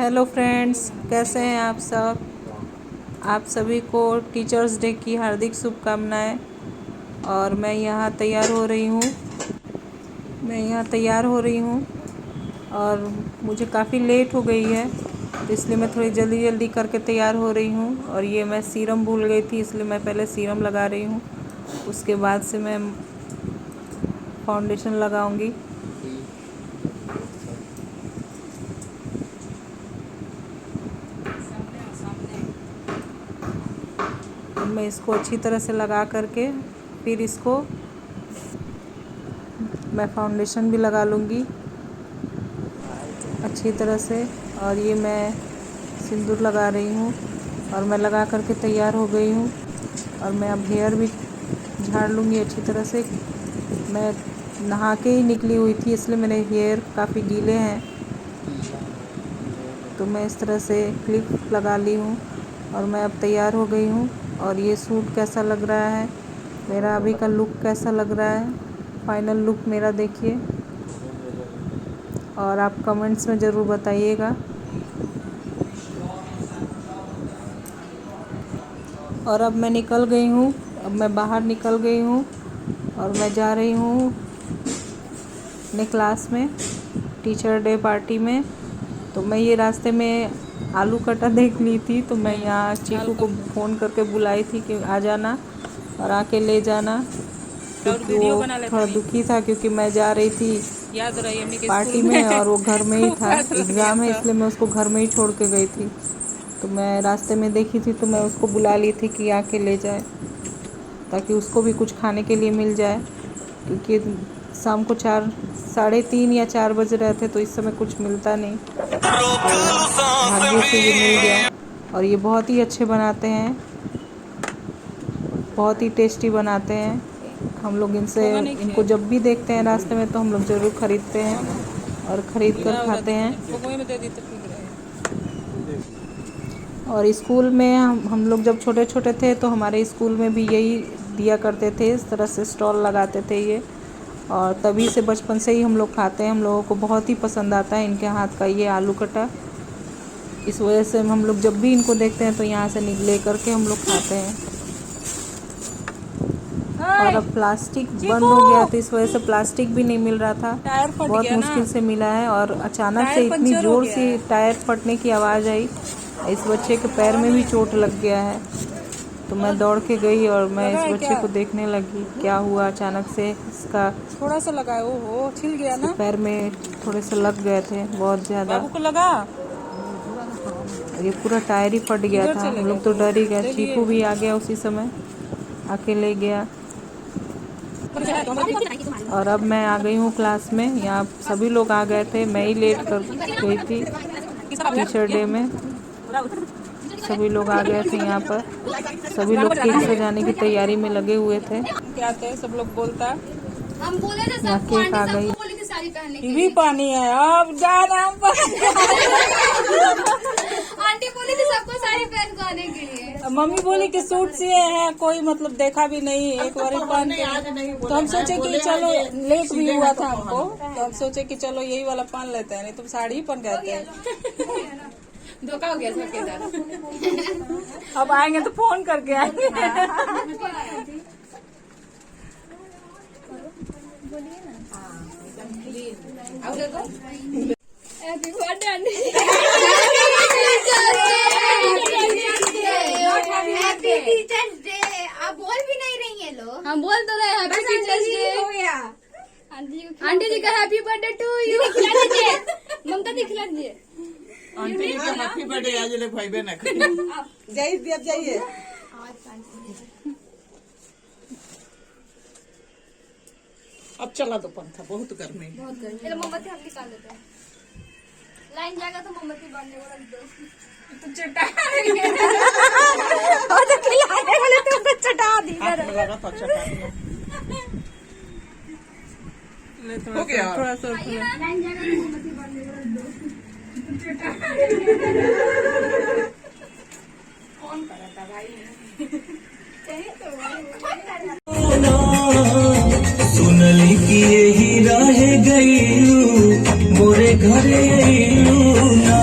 Hello friends, कैसे हैं आप सब। आप सभी को टीचर्स डे की हार्दिक शुभकामनाएं। और मैं यहाँ तैयार हो रही हूँ और मुझे काफ़ी लेट हो गई है, तो इसलिए मैं थोड़ी जल्दी जल्दी करके तैयार हो रही हूँ। और ये मैं सीरम भूल गई थी, इसलिए मैं पहले सीरम लगा रही हूँ, उसके बाद से मैं फाउंडेशन लगाऊंगी। मैं इसको अच्छी तरह से लगा करके फिर इसको मैं फाउंडेशन भी लगा लूँगी अच्छी तरह से। और ये मैं सिंदूर लगा रही हूँ और मैं लगा करके तैयार हो गई हूँ। और मैं अब हेयर भी झाड़ लूँगी अच्छी तरह से। मैं नहा के ही निकली हुई थी, इसलिए मेरे हेयर काफ़ी गीले हैं, तो मैं इस तरह से क्लिप लगा ली हूँ और मैं अब तैयार हो गई हूँ। और ये सूट कैसा लग रहा है, मेरा अभी का लुक कैसा लग रहा है, फाइनल लुक मेरा देखिए और आप कमेंट्स में ज़रूर बताइएगा। और अब मैं निकल गई हूँ, अब मैं बाहर निकल गई हूँ और मैं जा रही हूँ अपने क्लास में टीचर डे पार्टी में। तो मैं ये रास्ते में आलू कटा देख ली थी, तो मैं यहाँ चीकू को फ़ोन करके बुलाई थी कि आ जाना और आके ले जाना, क्योंकि वो थोड़ा दुखी था क्योंकि मैं जा रही थी पार्टी में और वो घर में ही था। एग्ज़ाम है, इसलिए मैं उसको घर में ही छोड़ के गई थी। तो मैं रास्ते में देखी थी, तो मैं उसको बुला ली थी कि आके ले जाए, ताकि उसको भी कुछ खाने के लिए मिल जाए, क्योंकि शाम को 3:30 या 4 बज रहे थे, तो इस समय कुछ मिलता नहीं। भाग्य से ये मिल गया। और ये बहुत ही अच्छे बनाते हैं, बहुत ही टेस्टी बनाते हैं। हम लोग इनको जब भी देखते हैं रास्ते में, तो हम लोग ज़रूर ख़रीदते हैं और ख़रीद कर खाते हैं। और स्कूल में हम लोग जब छोटे छोटे थे, तो हमारे स्कूल में भी यही दिया करते थे, इस तरह से स्टॉल लगाते थे ये। और तभी से बचपन से ही हम लोग खाते हैं, हम लोगों को बहुत ही पसंद आता है इनके हाथ का ये आलू कटा। इस वजह से हम लोग जब भी इनको देखते हैं, तो यहाँ से ले करके हम लोग खाते हैं। और अब प्लास्टिक बंद हो गया, तो इस वजह से प्लास्टिक भी नहीं मिल रहा था, बहुत मुश्किल से मिला है। और अचानक से इतनी ज़ोर से टायर फटने की आवाज़ आई, इस बच्चे के पैर में भी चोट लग गया है। तो मैं दौड़ के गई और मैं इस बच्चे को देखने लगी क्या हुआ। अचानक से इसका थोड़ा सा लगा है, वो छिल गया ना, पैर में थोड़े से लग गए थे बहुत ज़्यादा। बाबू को लगा, ये पूरा टायर ही फट गया था। हम लोग तो डर ही गए। चीकू भी आ गया उसी समय, आके ले गया। और अब मैं आ गई हूँ क्लास में। यहाँ सभी लोग आ गए थे, मैं ही लेट कर गई थी टीचर डे में। सभी लोग आ गए थे यहाँ पर, सभी लोग केक सजाने की तैयारी में लगे हुए थे। क्या थे सब लोग बोलता, हम बोले थे यहाँ सबको, केक आ गई, सबको बोली थी साड़ी पहनने के भी लिए। पानी है अब जाना। आंटी बोली थी सबको साड़ी पहन को आने के लिए। मम्मी बोली कि सूट सिए हैं, कोई मतलब देखा भी नहीं, एक बार पहन के। तो हम सोचे कि चलो लेट भी हुआ था हमको, तो हम सोचे कि चलो यही वाला पहन लेते हैं, नहीं तो साड़ी ही पहन गए थे। धोखा हो गया सबके साथ। अब आएंगे तो फोन करके आएंगे। Happy birthday aunty. Happy teachers day. आप बोल भी नहीं रही है लोग। हम बोल तो रहे हैप्पी टीचर्स डे हो गया। आंटी जी का हैप्पी बर्थडे टू यू। ममता जी खिला दीजिए। आंटी जी का हैप्पी बर्थडे आज ले भाई बहन जाइए अब जाइए। अब चला दो पंखा, बहुत गर्मी। चलो मोमबत्ती हम निकाल देते हैं। लाइन जाएगा तो मोमबत्ती बांधने को रख दो। तो चटा तो खिलाने वाले तो चटा दी। हाथ में लगा तो चटा दिया। हो गया थोड़ा सा लाइन जाएगा तो मोमबत्ती बांधने को रख दो। कौन करा था भाई? सुनली कि यही रह गई मोरे घरे ना।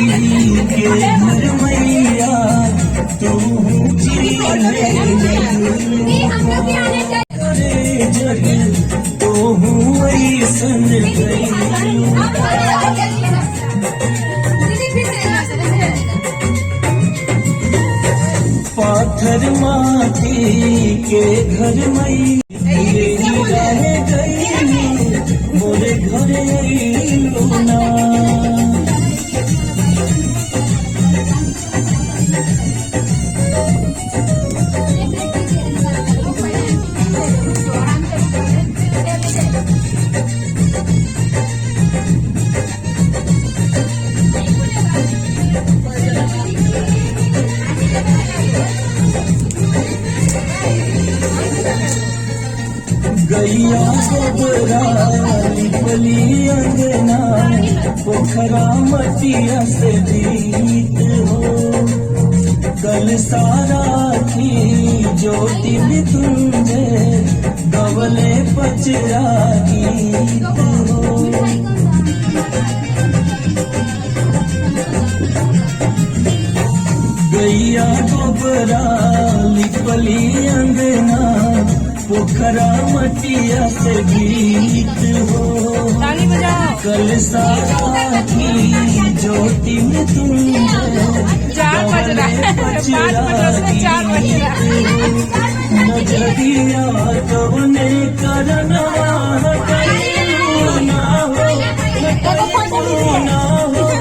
के घर मैया तू जग तो हूँ ऐसन पाथर माटी के घर मैया रह गई मोरे घर ना गैया गोबरा निकली अंगना पोखरा मटिया से जीत हो कल सारा थी ज्योति तुझे गवले पचरा गीत हो गैया गोबरा निकली अंगना पोखरा मटिया से गीत हो कल सारा की ज्योति में तुम 4 बज रहा है, 5 बज रहा है, 4 बज रहा है। नजरिया कवने करना ना हो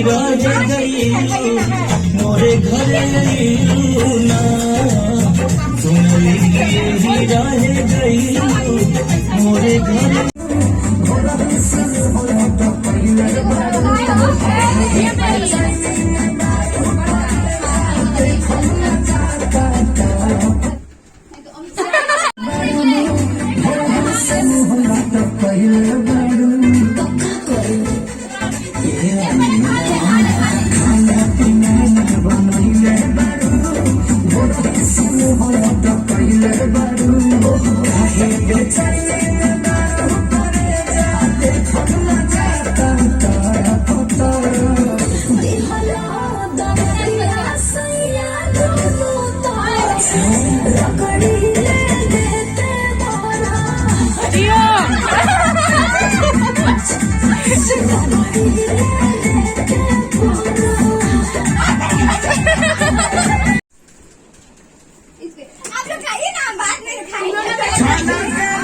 राज गई मोरे घर ना सुनली रह गई मोरे घर आप लोग खाइए ना, बाद में खाएंगे।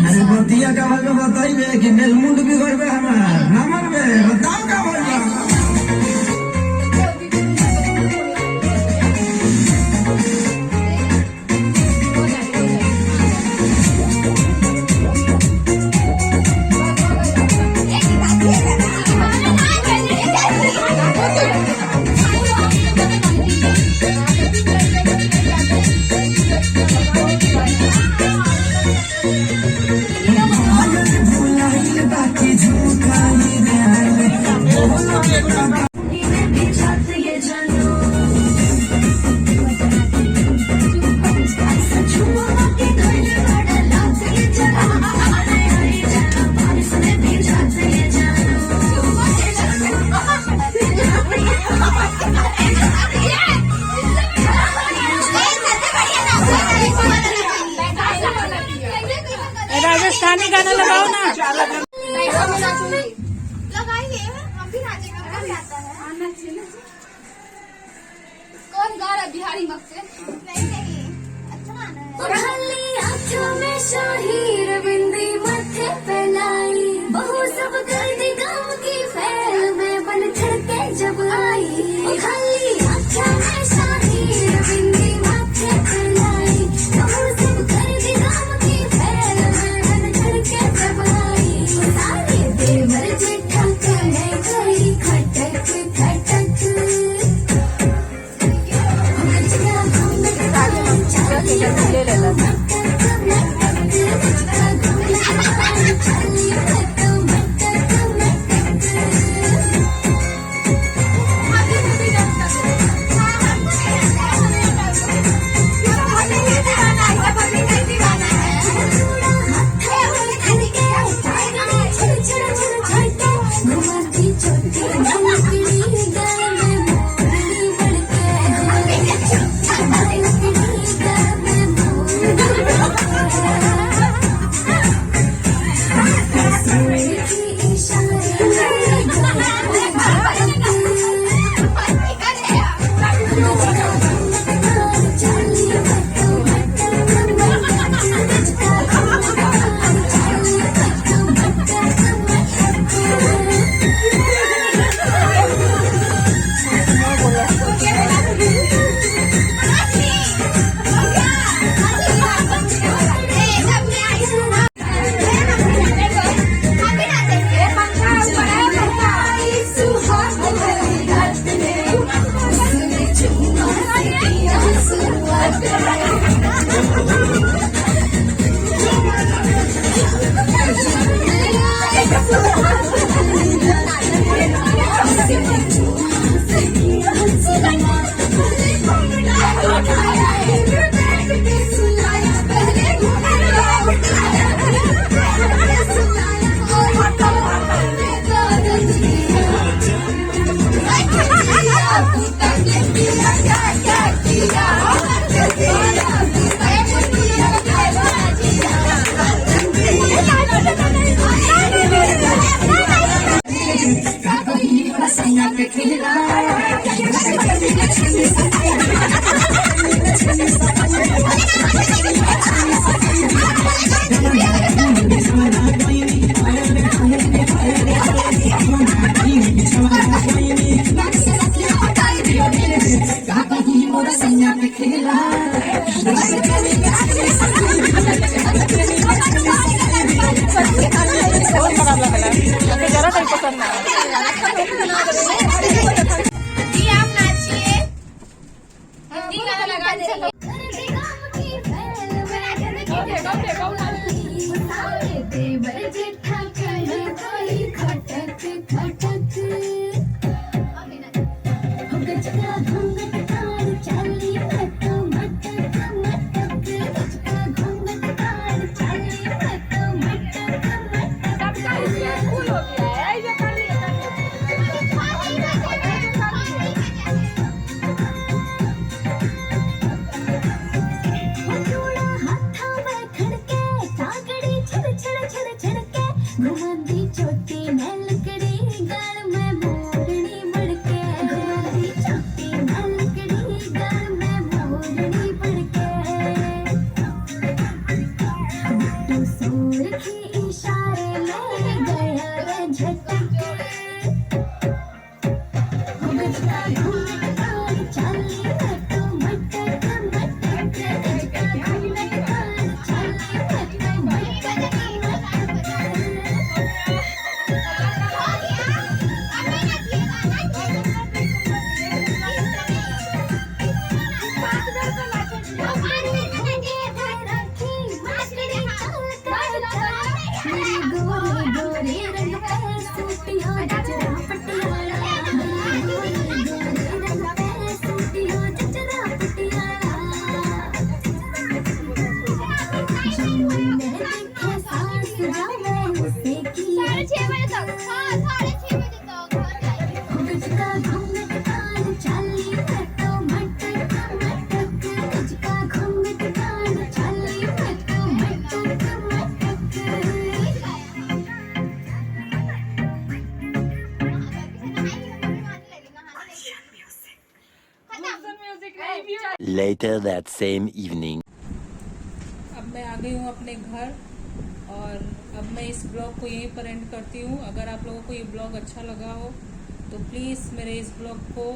अरे बतिया का बात बताइए कि मेल मुंड बिगड़ गए हमारा नंबर में बताओ का बोल राजस्थानी गाना लगाओ ना। लगाइए, हम भी नाचेंगे, हमें भी आता है। कौन गा रहा है बिहारी मग से? नहीं, अच्छा गाना है। शाहीर बिंदी मथे पे लाई बहु सब कर गाँव की फैल में बन के जब आई खाली अच्छा में शाहीर बिंदी मथे पे लाई बहु सब कर गाँव की फैल में बन के जब आई देवर जेठा करे कोई खटक खटक हो गजका घूंघट तार चाली मैं तो मटक मटक गजका घूंघट तार चाली मैं तो मटक मटक फूल हो गया है ये खाली जोड़ा हाथा में खड़के तागड़ी छड़ छड़ छड़ छड़के घुमंदी चोटी में लकड़ी गाल में मोरनी बड़के घुमंदी चोटी में लकड़ी गाल में मोरनी बड़के बिट्टू सूर की इशारे में गया रे झटक गजका घूंघट तार चाली मैं तो मटक मटक गजका घूंघट तार चाली मैं तो मटक गोरे गोरे रंग पे सूटियों जचरा पटियाला गोरे गोरे रंग पे सूटियों जचरा पटियाला जो मैंने देखे सांस जावे उसे किया 6:30 बजे तक 6:30 बजे तक गजका घूंघट तार चाली मैं तो मटक मटक गजका घूंघट तार चाली मैं तो मटक मटक Later that same evening. अब मैं आ गई हूँ अपने घर और अब मैं इस ब्लॉग को यहीं पर एंड करती हूँ। अगर आप लोगों को ये ब्लॉग अच्छा लगा हो तो प्लीज़ मेरे इस ब्लॉग को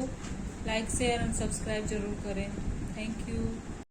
लाइक शेयर एंड सब्सक्राइब जरूर करें। Thank you.